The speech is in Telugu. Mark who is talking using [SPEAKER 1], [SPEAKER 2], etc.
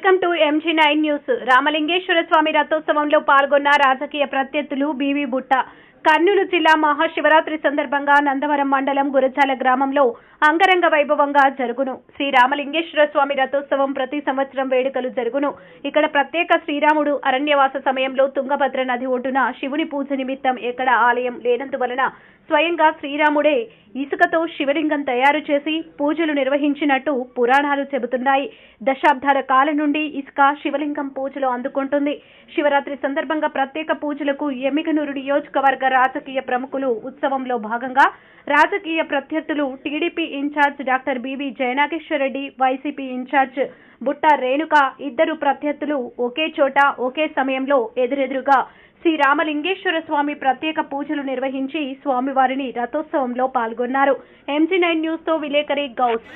[SPEAKER 1] Welcome to MG9 news. Ramalingeswara Swamy రథోత్సవంలో పాల్గొన్న రాజకీయ ప్రత్యర్థులు బీవీ బుట్ట. కర్నూలు జిల్లా మహాశివరాత్రి సందర్భంగా నందవరం మండలం గురజాల గ్రామంలో అంగరంగ వైభవంగా జరుగును. శ్రీ రామలింగేశ్వర స్వామి రథోత్సవం ప్రతి సంవత్సరం వేడుకలు జరుగును. ఇక్కడ ప్రత్యేక శ్రీరాముడు అరణ్యవాస సమయంలో తుంగభద్ర నది ఒడ్డున శివుని పూజ నిమిత్తం ఎక్కడ ఆలయం లేనందువలన స్వయంగా శ్రీరాముడే ఇసుకతో శివలింగం తయారు చేసి పూజలు నిర్వహించినట్టు పురాణాలు చెబుతున్నాయి. దశాబ్దాల కాలం నుండి ఇసుక శివలింగం పూజలు అందుకుంటుంది. శివరాత్రి సందర్భంగా ప్రత్యేక పూజలకు ఎమ్మిగనూరు నియోజకవర్గ రాజకీయ ప్రముఖులు ఉత్సవంలో భాగంగా రాజకీయ ప్రత్యర్థులు TDP in-charge doctor B V Jayanageswarareddy, YCP in-charge Butta Renuka ఇద్దరు ప్రత్యర్థులు ఒకే చోట ఒకే సమయంలో ఎదురెదురుగా శ్రీ రామలింగేశ్వర స్వామి ప్రత్యేక పూజలు నిర్వహించి స్వామివారిని రథోత్సవంలో పాల్గొన్నారు. MG9 న్యూస్ తో విలేకరి గౌస్.